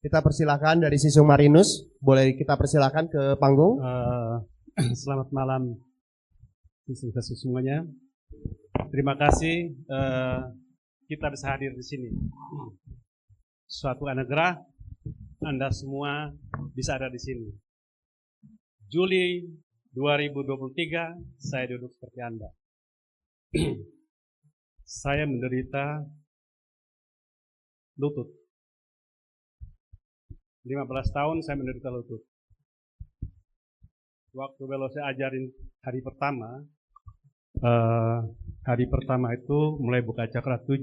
Kita persilakan dari Sisung Marinus, boleh kita persilakan ke panggung. Selamat malam semuanya. Terima kasih kita bisa hadir di sini. Suatu anugerah Anda semua bisa ada di sini. Juli 2023 saya duduk seperti Anda. Saya menderita lutut. 15 tahun saya menderita lutut. Waktu kalau saya ajarin hari pertama itu mulai buka cakra 7,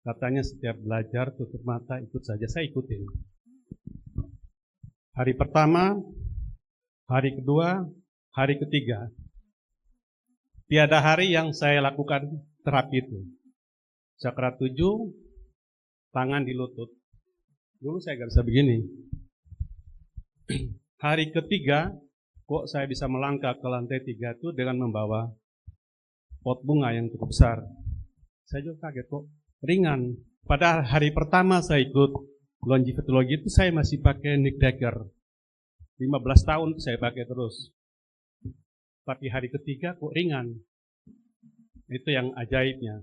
katanya setiap belajar tutup mata ikut saja, saya ikutin. Hari pertama, hari kedua, hari ketiga, tiada hari yang saya lakukan terapi itu. Cakra 7, tangan di lutut. Dulu saya gak bisa begini. Hari ketiga, kok saya bisa melangkah ke lantai 3 itu dengan membawa pot bunga yang cukup besar. Saya juga kaget kok, ringan. Pada hari pertama saya ikut longitudologi itu saya masih pakai Nick Decker. 15 tahun saya pakai terus. Tapi hari ketiga kok ringan. Itu yang ajaibnya.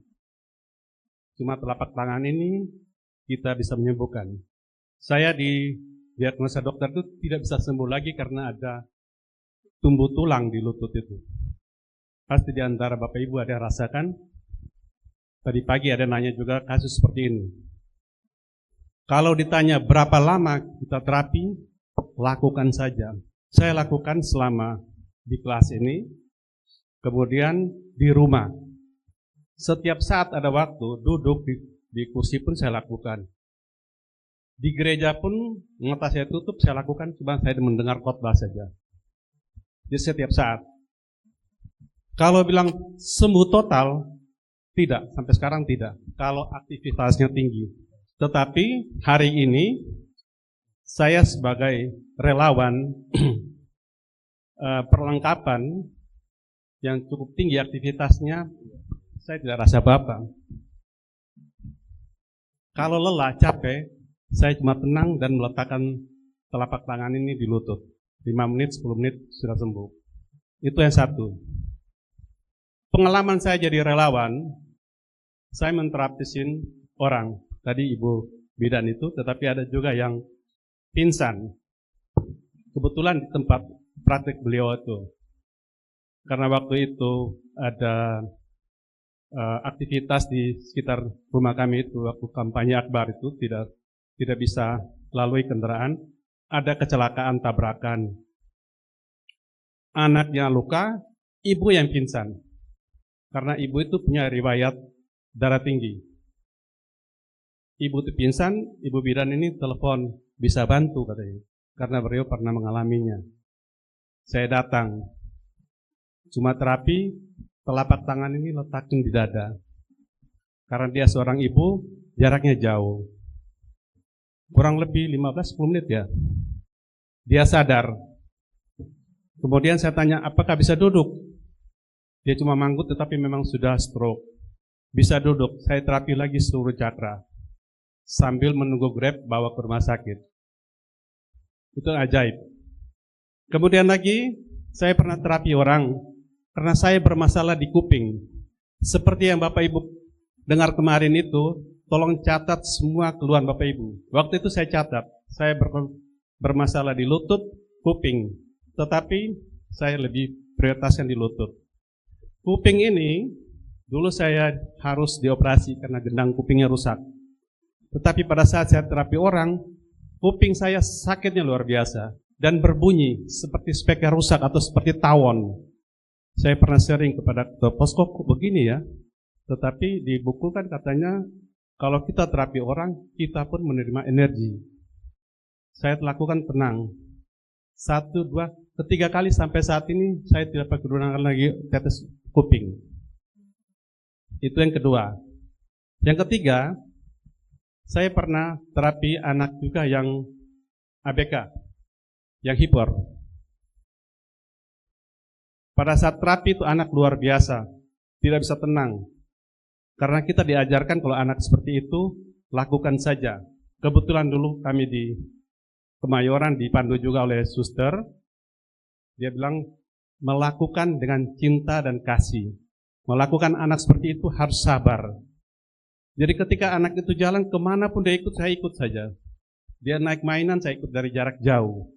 Cuma telapak tangan ini kita bisa menyembuhkan. Saya di diagnosa dokter itu tidak bisa sembuh lagi karena ada tumbuh tulang di lutut itu. Pasti di antara Bapak Ibu ada yang rasakan. Tadi pagi ada nanya juga kasus seperti ini. Kalau ditanya berapa lama kita terapi, lakukan saja. Saya lakukan selama di kelas ini, kemudian di rumah. Setiap saat ada waktu, duduk di kursi pun saya lakukan. Di gereja pun, mata saya tutup, saya lakukan, cuma saya mendengar khotbah saja. Jadi setiap saat. Kalau bilang sembuh total, tidak, sampai sekarang tidak. Kalau aktivitasnya tinggi. Tetapi hari ini, saya sebagai relawan perlengkapan yang cukup tinggi aktivitasnya, saya tidak rasa apa-apa. Kalau lelah, capek, saya cuma tenang dan meletakkan telapak tangan ini di lutut. 5 menit, 10 menit sudah sembuh. Itu yang satu. Pengalaman saya jadi relawan, saya menterapisin orang. Tadi Ibu bidan itu, tetapi ada juga yang pingsan. Kebetulan di tempat praktik beliau itu. Karena waktu itu ada aktivitas di sekitar rumah kami itu, waktu kampanye Akbar itu tidak bisa lalui kendaraan, ada kecelakaan tabrakan. Anaknya luka, ibu yang pingsan. Karena ibu itu punya riwayat darah tinggi. Ibu itu pingsan, ibu bidan ini telepon, bisa bantu katanya. Karena beliau pernah mengalaminya. Saya datang, cuma terapi, telapak tangan ini letakin di dada. Karena dia seorang ibu, jaraknya jauh. Kurang lebih 15-10 menit ya. Dia sadar. Kemudian saya tanya, apakah bisa duduk? Dia cuma manggut tetapi memang sudah stroke. Bisa duduk, saya terapi lagi seluruh cakra. Sambil menunggu Grab bawa ke rumah sakit. Itu ajaib. Kemudian lagi, saya pernah terapi orang karena saya bermasalah di kuping. Seperti yang Bapak Ibu dengar kemarin itu, tolong catat semua keluhan Bapak Ibu. Waktu itu saya catat, saya bermasalah di lutut, kuping. Tetapi saya lebih prioritaskan di lutut. Kuping ini, dulu saya harus dioperasi karena gendang kupingnya rusak. Tetapi pada saat saya terapi orang, kuping saya sakitnya luar biasa. Dan berbunyi seperti speknya rusak atau seperti tawon. Saya pernah sharing kepada Posko begini ya. Tetapi di buku kan katanya, kalau kita terapi orang, kita pun menerima energi. Saya lakukan tenang. 1, 2, 3 kali sampai saat ini, saya tidak pakai gunakan lagi tetes kuping. Itu yang kedua. Yang ketiga, saya pernah terapi anak juga yang ABK, yang hiper. Pada saat terapi itu anak luar biasa, tidak bisa tenang. Karena kita diajarkan kalau anak seperti itu, lakukan saja. kebetulan dulu kami di Kemayoran dipandu juga oleh suster. Dia bilang melakukan dengan cinta dan kasih. Melakukan anak seperti itu harus sabar. Jadi ketika anak itu jalan kemanapun dia ikut, saya ikut saja. Dia naik mainan, saya ikut dari jarak jauh.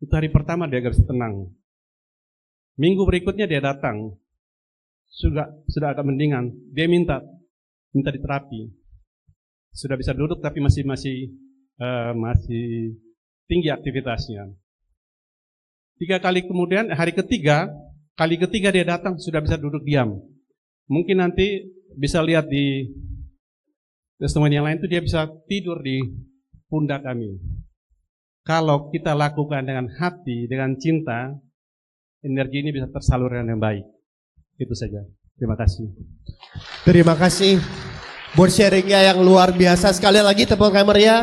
Itu hari pertama dia gak bisa tenang. Minggu berikutnya dia datang. Sudah agak mendingan. Dia minta diterapi. Sudah bisa duduk tapi masih tinggi aktivitasnya. 3 kali kemudian, kali ketiga dia datang sudah bisa duduk diam. Mungkin nanti bisa lihat di testimoni yang lain itu dia bisa tidur di pundak kami. Kalau kita lakukan dengan hati, dengan cinta, energi ini bisa tersalurkan dengan baik. Itu saja. Terima kasih. Terima kasih buat sharingnya yang luar biasa. Sekali lagi tepuk tangan meriah